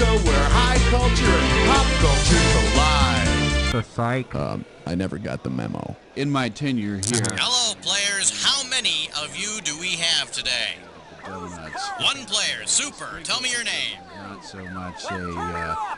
show where high culture and pop culture collide. The psych. I never got the memo. In my tenure here. Hello, players. How many of you do we have today? Donuts. One player. Super. Tell me your name. Not so much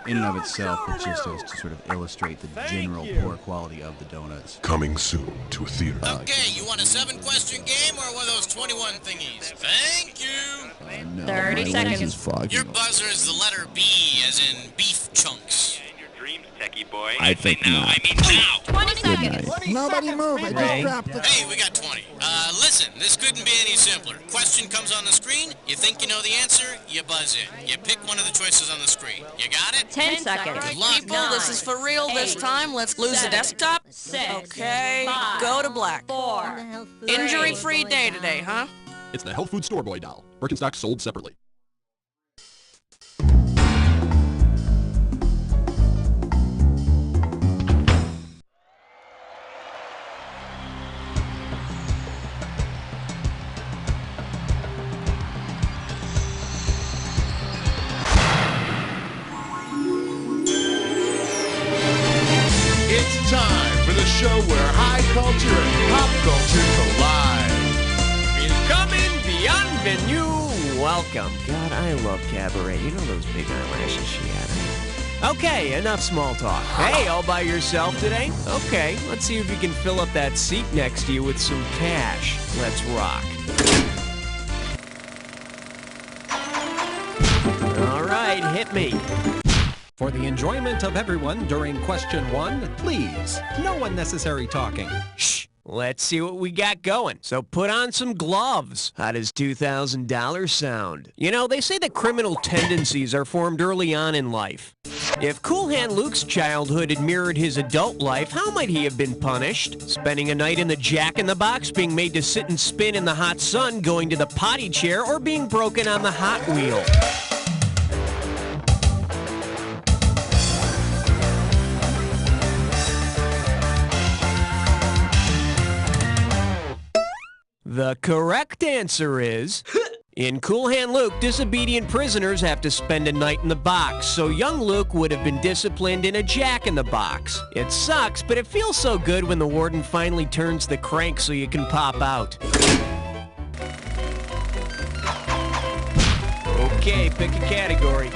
in and of itself, but just to sort of illustrate the general poor quality of the donuts. Coming soon to a theater. Okay, you want a 7-question game or one of those 21 thingies? Thank you. No, 30 my seconds. lens is foggy. Your buzzer is the letter B, as in beef chunks. Techie boy. I think not. I mean now. 20 Good seconds. night. Nobody move. I just dropped the... Hey, we got 20. Listen, this couldn't be any simpler. Question comes on the screen. You think you know the answer, you buzz in. You pick one of the choices on the screen. You got it? 10 seconds. Good luck. People, this is for real this time. Let's lose the desktop. 6, Okay, 5, go to black. 4, Injury-free day today, huh? It's the Health Food Store Boy doll. Birkenstock sold separately. It's time for the show where high culture and pop culture collide. Willkommen bienvenue. Welcome. God, I love Cabaret. You know those big eyelashes she had. Okay, enough small talk. Hey, all by yourself today? Okay, let's see if you can fill up that seat next to you with some cash. Let's rock. All right, hit me. For the enjoyment of everyone during question 1, please, no unnecessary talking. Shh. Let's see what we got going. So put on some gloves. How does $2,000 sound? You know, they say that criminal tendencies are formed early on in life. If Cool Hand Luke's childhood had mirrored his adult life, how might he have been punished? Spending a night in the Jack-in-the-Box, being made to sit and spin in the hot sun, going to the potty chair, or being broken on the Hot Wheel? The correct answer is... In Cool Hand Luke, disobedient prisoners have to spend a night in the box, so young Luke would have been disciplined in a Jack-in-the-Box. It sucks, but it feels so good when the warden finally turns the crank so you can pop out. Okay, pick a category.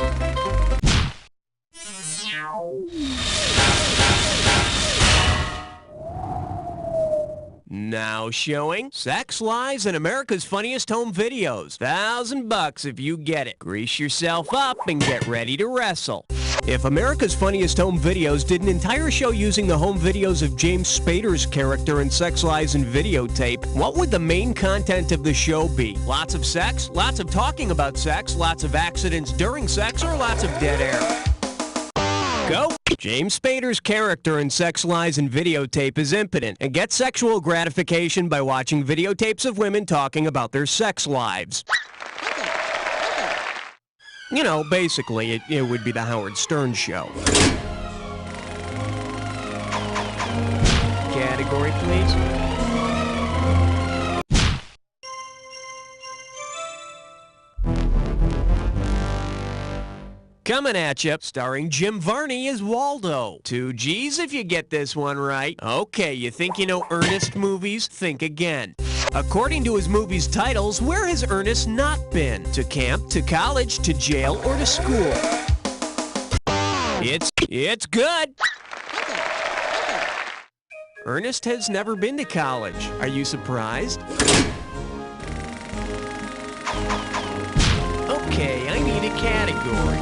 Now showing Sex Lies and America's Funniest Home Videos. $1,000 if you get it. Grease yourself up and get ready to wrestle. If America's Funniest Home Videos did an entire show using the home videos of James Spader's character in Sex Lies and Videotape, what would the main content of the show be? Lots of sex? Lots of talking about sex? Lots of accidents during sex? Or lots of dead air? Go! James Spader's character in Sex Lies and Videotape is impotent and gets sexual gratification by watching videotapes of women talking about their sex lives. You know, basically, it would be the Howard Stern show. Category, please. Coming at you, starring Jim Varney as Waldo. 2 G's if you get this one right. Okay, you think you know Ernest movies? Think again. According to his movie's titles, where has Ernest not been? To camp, to college, to jail, or to school? It's good. Ernest has never been to college. Are you surprised? Okay, I need a category.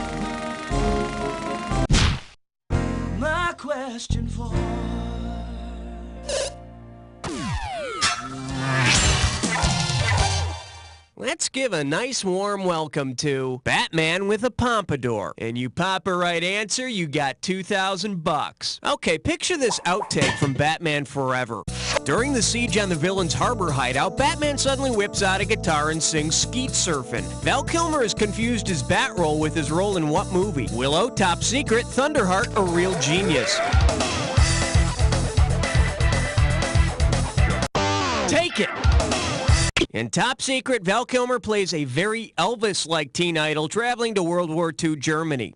My question for... Let's give a nice warm welcome to Batman with a Pompadour. And you pop a right answer, you got $2,000. Okay, picture this outtake from Batman Forever. During the siege on the villain's harbor hideout, Batman suddenly whips out a guitar and sings Skeet Surfin'. Val Kilmer has confused his bat role with his role in what movie? Willow, Top Secret, Thunderheart, or Real Genius? Take it! In Top Secret, Val Kilmer plays a very Elvis-like teen idol traveling to World War II Germany.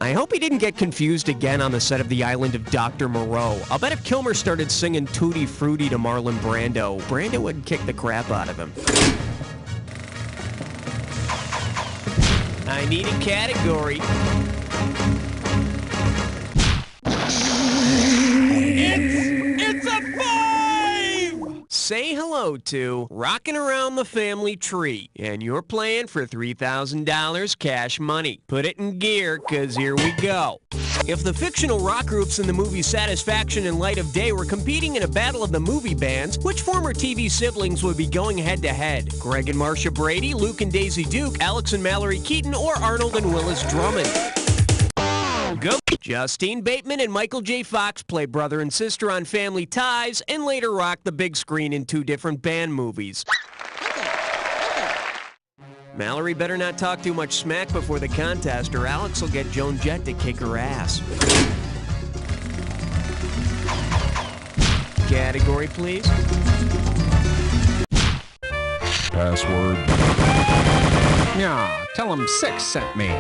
I hope he didn't get confused again on the set of The Island of Dr. Moreau. I'll bet if Kilmer started singing Tutti Frutti to Marlon Brando, Brando would kick the crap out of him. I need a category. It's a 5! Say hello to Rockin' Around the Family Tree, and you're playing for $3,000 cash money. Put it in gear, 'cause here we go. If the fictional rock groups in the movie Satisfaction and Light of Day were competing in a battle of the movie bands, which former TV siblings would be going head-to-head? Greg and Marcia Brady, Luke and Daisy Duke, Alex and Mallory Keaton, or Arnold and Willis Drummond? Go. Justine Bateman and Michael J. Fox play brother and sister on Family Ties and later rock the big screen in 2 different band movies. Mallory better not talk too much smack before the contest or Alex will get Joan Jett to kick her ass. Category, please. Password. Yeah, tell him 6 sent me.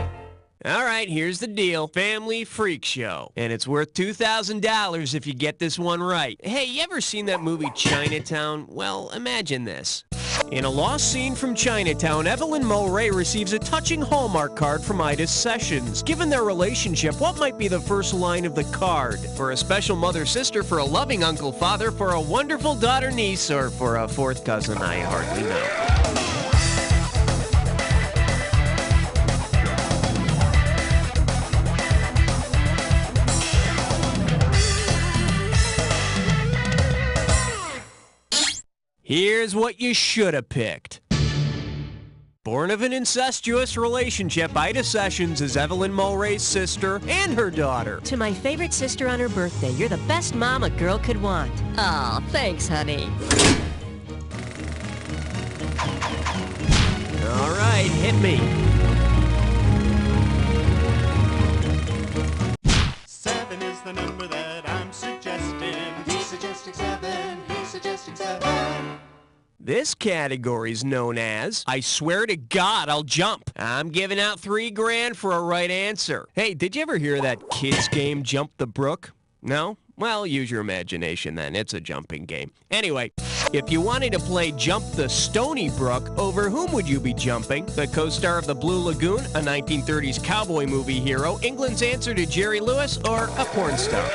All right, here's the deal. Family Freak Show. And it's worth $2,000 if you get this one right. Hey, you ever seen that movie Chinatown? Well, imagine this. In a lost scene from Chinatown, Evelyn Mulray receives a touching Hallmark card from Ida Sessions. Given their relationship, what might be the first line of the card? For a special mother-sister, for a loving uncle-father, for a wonderful daughter-niece, or for a fourth cousin, I hardly know. Here's what you should have picked. Born of an incestuous relationship, Ida Sessions is Evelyn Mulray's sister and her daughter. To my favorite sister on her birthday, you're the best mom a girl could want. Aw, thanks, honey. All right, hit me. 7 is the number that I'm suggesting. He's suggesting 7. He's suggesting 7. This category's known as, I swear to God I'll jump. I'm giving out $3,000 for a right answer. Hey, did you ever hear that kids game Jump the Brook? No? Well, use your imagination then. It's a jumping game. Anyway, if you wanted to play Jump the Stony Brook, over whom would you be jumping? The co-star of The Blue Lagoon, a 1930s cowboy movie hero, England's answer to Jerry Lewis, or a porn star?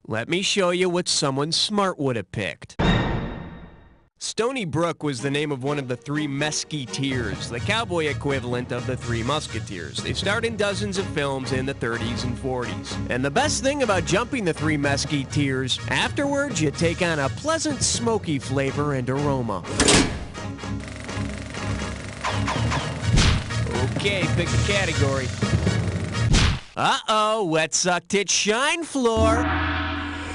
Let me show you what someone smart would have picked. Stony Brook was the name of one of the 3 Mesquiteers, the cowboy equivalent of the 3 Musketeers. They starred in dozens of films in the 30s and 40s. And the best thing about jumping the 3 Mesquiteers, afterwards you take on a pleasant smoky flavor and aroma. Okay, pick a category. Uh-oh, wet suck tit shine floor.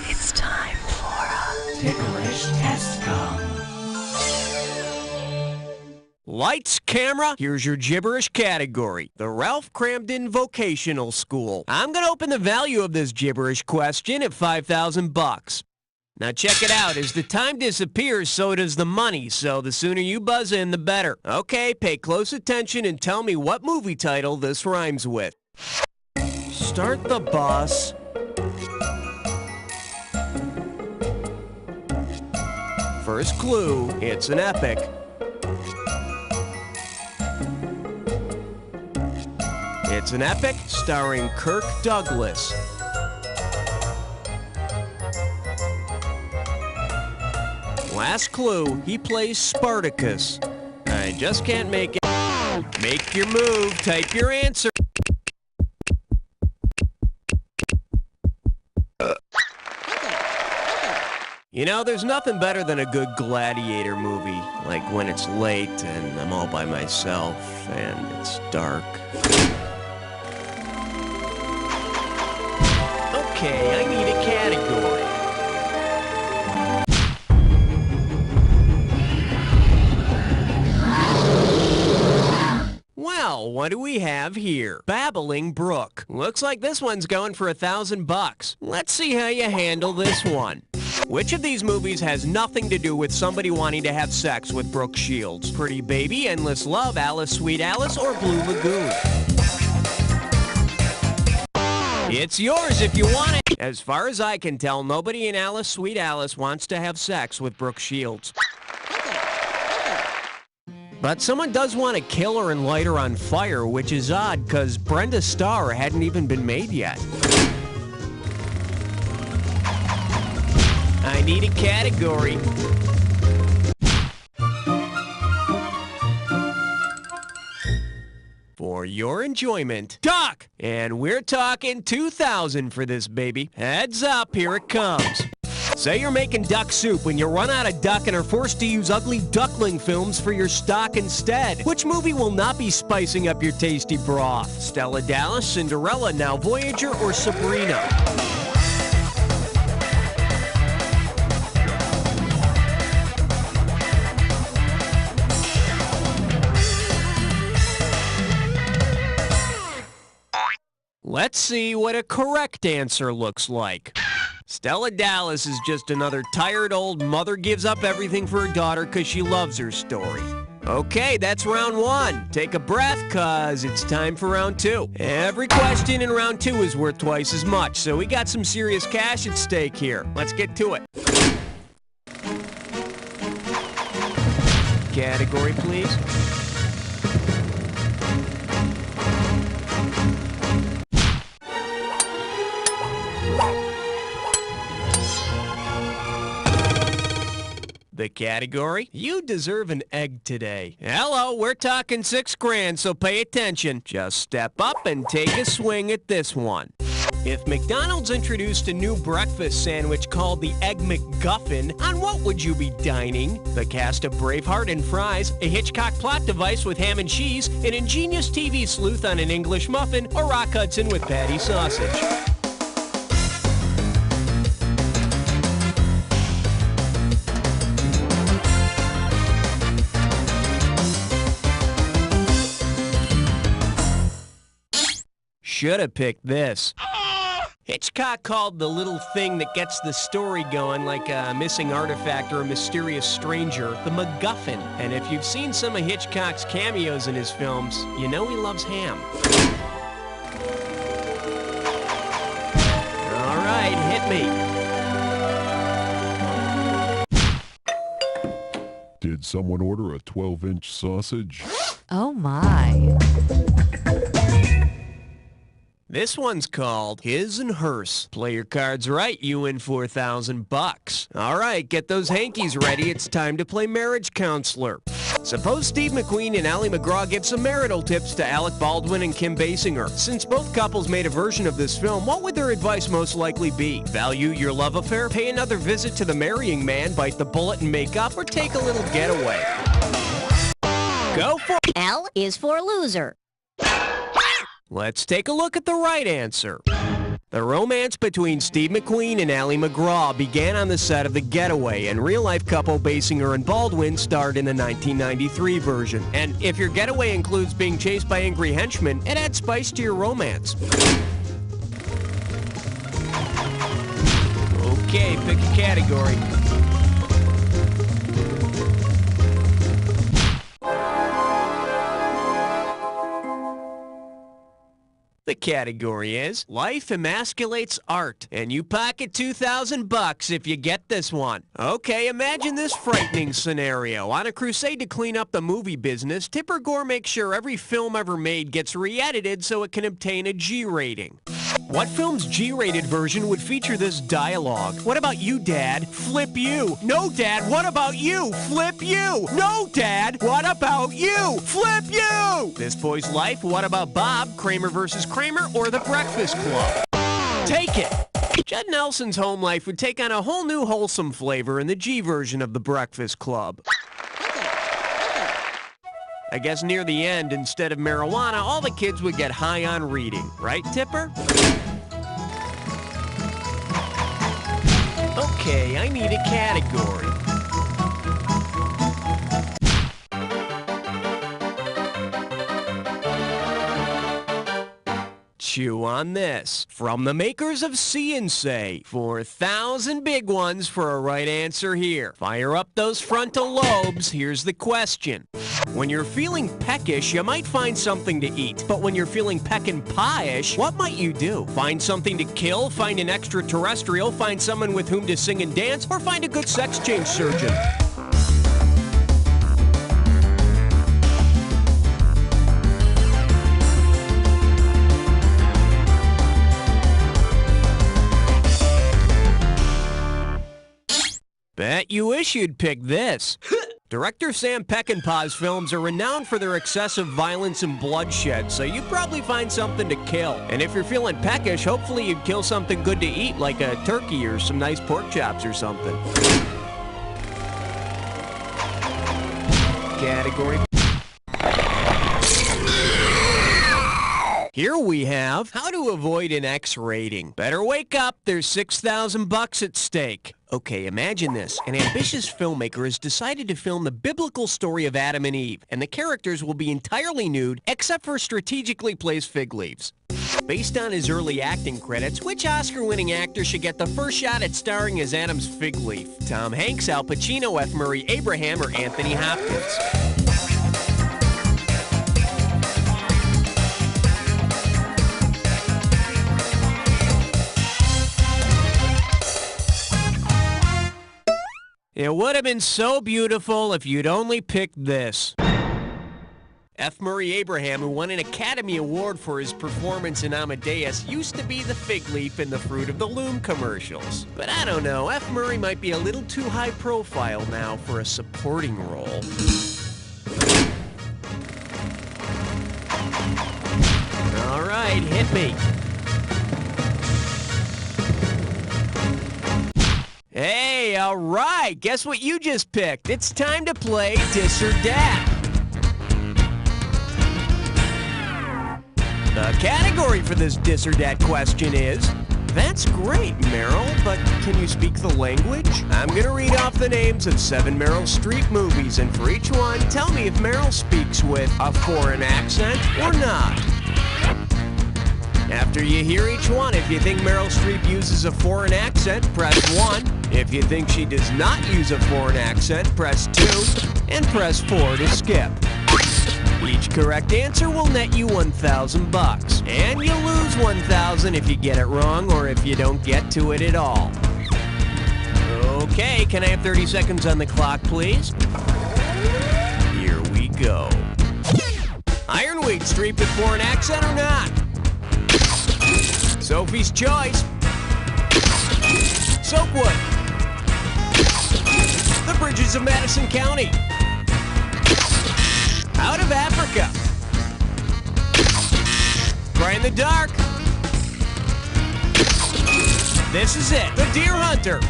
It's time for a Ticklish test come. Lights, camera, here's your gibberish category. The Ralph Cramden Vocational School. I'm gonna open the value of this gibberish question at $5,000. Now check it out. As the time disappears, so does the money. So the sooner you buzz in, the better. Okay, pay close attention and tell me what movie title this rhymes with. Start the bus. First clue, it's an epic. It's an epic starring Kirk Douglas. Last clue, he plays Spartacus. I just can't make it. Make your move, type your answer. You know, there's nothing better than a good gladiator movie, like when it's late and I'm all by myself and it's dark. Okay, I need a category. Well, Well, what do we have here? Babbling Brook. Looks like this one's going for $1,000. Let's see how you handle this one. Which of these movies has nothing to do with somebody wanting to have sex with Brooke Shields? Pretty Baby, Endless Love, Alice, Sweet Alice, or Blue Lagoon? It's yours if you want it. As far as I can tell, nobody in Alice, Sweet Alice wants to have sex with Brooke Shields. But someone does want to kill her and light her on fire, which is odd because Brenda Starr hadn't even been made yet. I need a category. For your enjoyment, duck! And we're talking $2,000 for this baby. Heads up, here it comes. Say you're making duck soup when you run out of duck and are forced to use ugly duckling films for your stock instead. Which movie will not be spicing up your tasty broth? Stella Dallas, Cinderella, Now Voyager, or Sabrina? Let's see what a correct answer looks like. Stella Dallas is just another tired old mother gives up everything for her daughter because she loves her story. Okay, that's round one. Take a breath, cause it's time for round two. Every question in round two is worth twice as much, so we got some serious cash at stake here. Let's get to it. Category, please. The category? You deserve an egg today. Hello, we're talking $6,000, so pay attention. Just step up and take a swing at this one. If McDonald's introduced a new breakfast sandwich called the Egg McGuffin, on what would you be dining? The cast of Braveheart and fries, a Hitchcock plot device with ham and cheese, an ingenious TV sleuth on an English muffin, or Rock Hudson with patty sausage? Should have picked this. Hitchcock called the little thing that gets the story going, like a missing artifact or a mysterious stranger, the MacGuffin. And if you've seen some of Hitchcock's cameos in his films, you know he loves ham. All right, hit me. Did someone order a 12-inch sausage? Oh my. This one's called His and Hers. Play your cards right, you win $4,000. All right, get those hankies ready. It's time to play marriage counselor. Suppose Steve McQueen and Ally McGraw give some marital tips to Alec Baldwin and Kim Basinger. Since both couples made a version of this film, what would their advice most likely be? Value your love affair? Pay another visit to the marrying man? Bite the bullet and make up? Or take a little getaway? Go for it. L is for loser. Let's take a look at the right answer. The romance between Steve McQueen and Ally McGraw began on the set of The Getaway, and real-life couple Basinger and Baldwin starred in the 1993 version. And if your getaway includes being chased by angry henchmen, it adds spice to your romance. Okay, pick a category. The category is Life Emasculates Art, and you pocket $2,000 if you get this one. Okay, imagine this frightening scenario. On a crusade to clean up the movie business, Tipper Gore makes sure every film ever made gets re-edited so it can obtain a G rating. What film's G-rated version would feature this dialogue? What about you, Dad? Flip you. No, Dad, what about you? Flip you. No, Dad, what about you? Flip you. This Boy's Life, What About Bob? Kramer versus Kramer, or The Breakfast Club? Take it. Judd Nelson's home life would take on a whole new wholesome flavor in the G version of The Breakfast Club. I guess near the end, instead of marijuana, all the kids would get high on reading. Right, Tipper? Okay, I need a category. Chew on this. From the makers of See and Say, 4,000 big ones for a right answer here. Fire up those frontal lobes. Here's the question. When you're feeling peckish, you might find something to eat. But when you're feeling peckin' pie-ish, what might you do? Find something to kill, find an extraterrestrial, find someone with whom to sing and dance, or find a good sex change surgeon? Bet you wish you'd pick this. Director Sam Peckinpah's films are renowned for their excessive violence and bloodshed, so you'd probably find something to kill. And if you're feeling peckish, hopefully you'd kill something good to eat, like a turkey or some nice pork chops or something. Category. Here we have how to avoid an X rating. Better wake up, there's $6,000 at stake. Okay, imagine this. An ambitious filmmaker has decided to film the biblical story of Adam and Eve, and the characters will be entirely nude except for strategically placed fig leaves. Based on his early acting credits, which Oscar-winning actor should get the first shot at starring as Adam's fig leaf? Tom Hanks, Al Pacino, F. Murray Abraham, or Anthony Hopkins? It would have been so beautiful if you'd only picked this. F. Murray Abraham, who won an Academy Award for his performance in Amadeus, used to be the fig leaf in the Fruit of the Loom commercials. But I don't know, F. Murray might be a little too high profile now for a supporting role. All right, hit me. Hey, all right, guess what you just picked? It's time to play Dis or Dat. The category for this Dis or Dat question is, that's great, Meryl, but can you speak the language? I'm gonna read off the names of 7 Meryl Streep movies, and for each one, tell me if Meryl speaks with a foreign accent or not. After you hear each one, if you think Meryl Streep uses a foreign accent, press 1. If you think she does not use a foreign accent, press 2. And press 4 to skip. Each correct answer will net you $1,000. And you lose $1,000 if you get it wrong or if you don't get to it at all. Okay, can I have 30 seconds on the clock, please? Here we go. Ironweed, Streep with foreign accent or not? Sophie's Choice. Soapwood. The Bridges of Madison County. Out of Africa. Cry in the Dark. This is it. The Deer Hunter.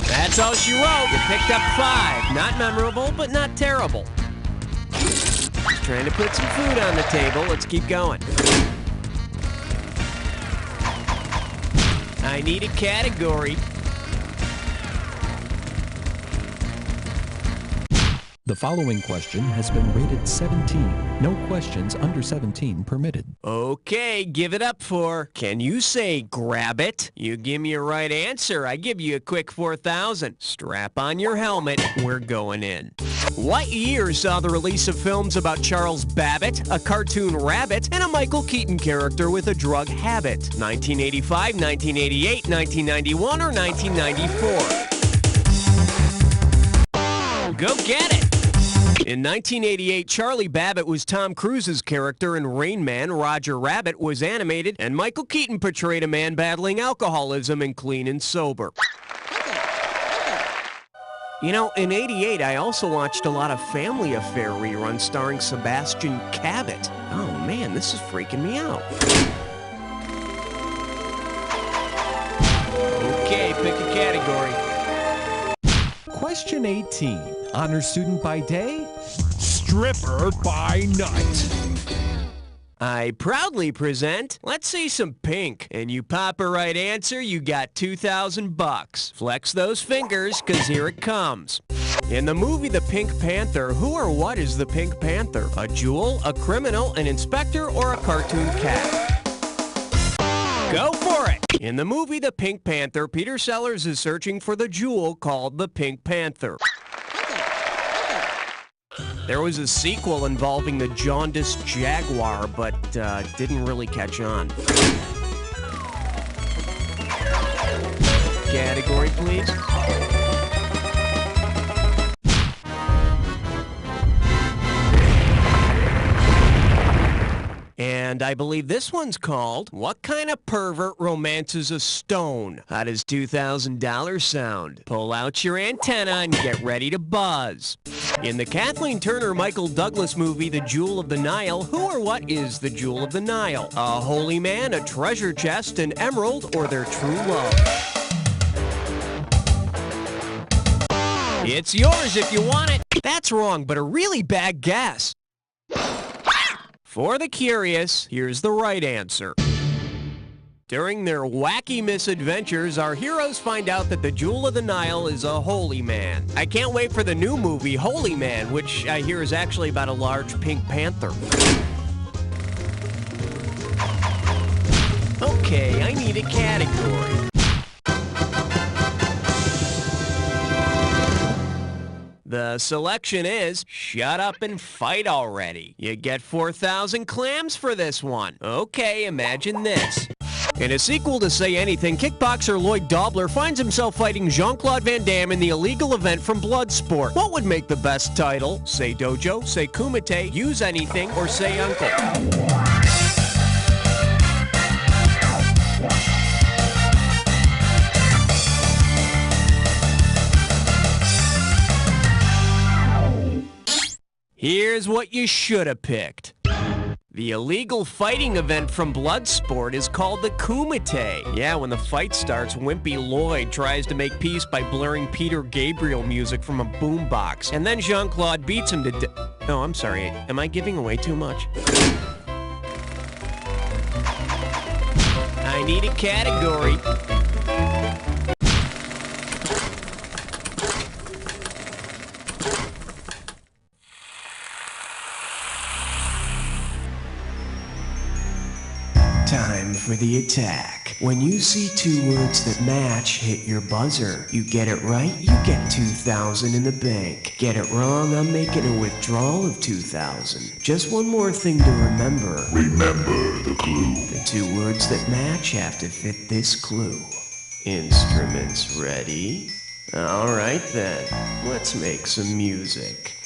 That's all she wrote. You picked up 5. Not memorable, but not terrible. Just trying to put some food on the table. Let's keep going. I need a category. The following question has been rated 17. No questions under 17 permitted. Okay, give it up for, can you say grab it? You give me a right answer, I give you a quick 4,000. Strap on your helmet, we're going in. What year saw the release of films about Charles Babbitt, a cartoon rabbit, and a Michael Keaton character with a drug habit? 1985, 1988, 1991, or 1994? Go get it! In 1988, Charlie Babbitt was Tom Cruise's character in Rain Man, Roger Rabbit was animated, and Michael Keaton portrayed a man battling alcoholism in Clean and Sober. You know, in '88, I also watched a lot of Family Affair reruns starring Sebastian Cabot. Oh man, this is freaking me out. Okay, pick a category. Question 18. Honor student by day, stripper by night. I proudly present, let's say some pink, and you pop a right answer, you got $2,000. Flex those fingers, cause here it comes. In the movie The Pink Panther, who or what is the Pink Panther? A jewel, a criminal, an inspector, or a cartoon cat? Go for it! In the movie The Pink Panther, Peter Sellers is searching for the jewel called the Pink Panther. There was a sequel involving the jaundiced jaguar, but didn't really catch on. Category, please. And I believe this one's called, What Kind of Pervert Romances a Stone? How does $2,000 sound? Pull out your antenna and get ready to buzz. In the Kathleen Turner Michael Douglas movie, The Jewel of the Nile, who or what is the Jewel of the Nile? A holy man, a treasure chest, an emerald, or their true love? It's yours if you want it. That's wrong, but a really bad guess. For the curious, here's the right answer. During their wacky misadventures, our heroes find out that the Jewel of the Nile is a holy man. I can't wait for the new movie, Holy Man, which I hear is actually about a large pink panther. Okay, I need a category. The selection is, shut up and fight already. You get 4,000 clams for this one. Okay, imagine this. In a sequel to Say Anything, kickboxer Lloyd Dobler finds himself fighting Jean-Claude Van Damme in the illegal event from Bloodsport. What would make the best title? Say Dojo, Say Kumite, Use Anything, or Say Uncle? Here's what you should have picked. The illegal fighting event from Bloodsport is called the Kumite. Yeah, when the fight starts, Wimpy Lloyd tries to make peace by blaring Peter Gabriel music from a boombox. And then Jean-Claude beats him to death. Oh, I'm sorry. Am I giving away too much? I need a category. Time for the attack. When you see two words that match, hit your buzzer. You get it right, you get 2,000 in the bank. Get it wrong, I'm making a withdrawal of 2,000. Just one more thing to remember. Remember the clue. The two words that match have to fit this clue. Instruments ready? All right then, let's make some music.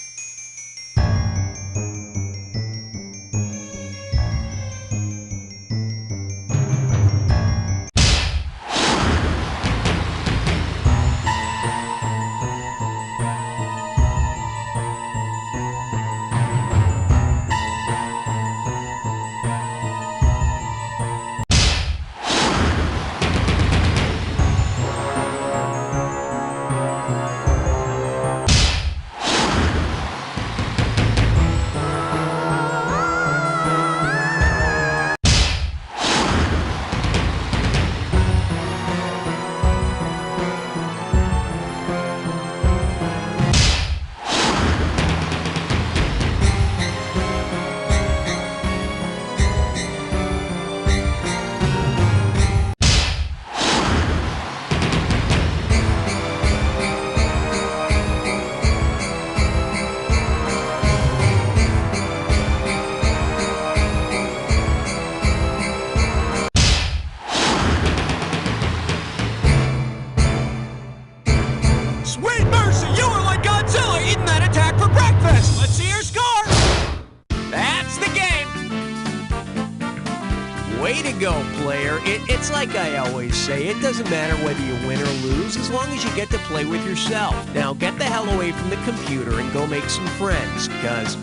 Way to go, player. It's like I always say, it doesn't matter whether you win or lose, as long as you get to play with yourself. Now get the hell away from the computer and go make some friends, because...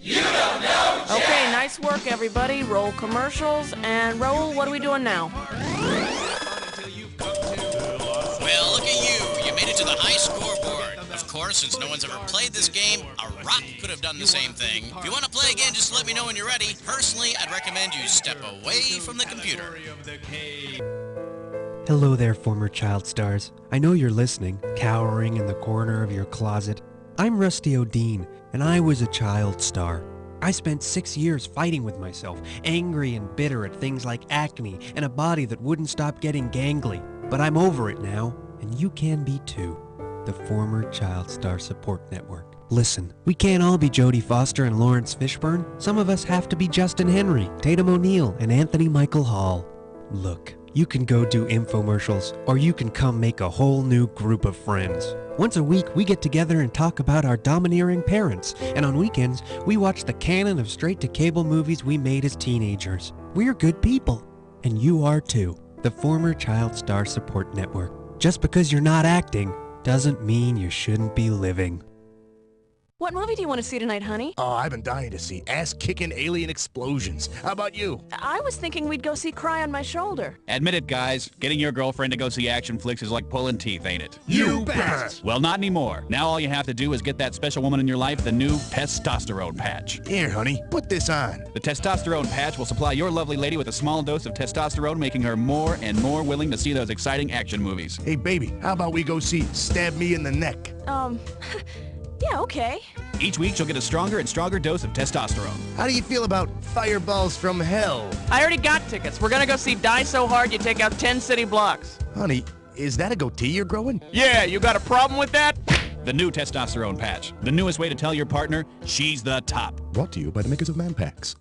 You don't know Jack! Okay, nice work, everybody. Roll commercials, and Raul, what are we doing now? Well, look at you. You made it to the high scoreboard. Of course, since no one's ever played this game, a rock could have done the same thing. If you want to play again, just let me know when you're ready. Personally, I'd recommend you step away from the computer. Hello there, former child stars. I know you're listening, cowering in the corner of your closet. I'm Rusty O'Dean, and I was a child star. I spent 6 years fighting with myself, angry and bitter at things like acne and a body that wouldn't stop getting gangly. But I'm over it now, and you can be too. The Former Child Star Support Network. Listen, we can't all be Jodie Foster and Lawrence Fishburne. Some of us have to be Justin Henry, Tatum O'Neal, and Anthony Michael Hall. Look, you can go do infomercials, or you can come make a whole new group of friends. Once a week, we get together and talk about our domineering parents, and on weekends, we watch the canon of straight-to-cable movies we made as teenagers. We're good people, and you are too. The Former Child Star Support Network. Just because you're not acting doesn't mean you shouldn't be living. What movie do you want to see tonight, honey? Oh, I've been dying to see ass-kicking alien explosions. How about you? I was thinking we'd go see Cry on My Shoulder. Admit it, guys. Getting your girlfriend to go see action flicks is like pulling teeth, ain't it? You bet! Well, not anymore. Now all you have to do is get that special woman in your life the new testosterone patch. Here, honey, put this on. The testosterone patch will supply your lovely lady with a small dose of testosterone, making her more and more willing to see those exciting action movies. Hey, baby, how about we go see Stab Me in the Neck? Yeah, okay. Each week, you'll get a stronger and stronger dose of testosterone. How do you feel about Fireballs from Hell? I already got tickets. We're gonna go see Die So Hard You Take Out 10 City Blocks. Honey, is that a goatee you're growing? Yeah, you got a problem with that? The new testosterone patch. The newest way to tell your partner she's the top. Brought to you by the makers of Man Packs.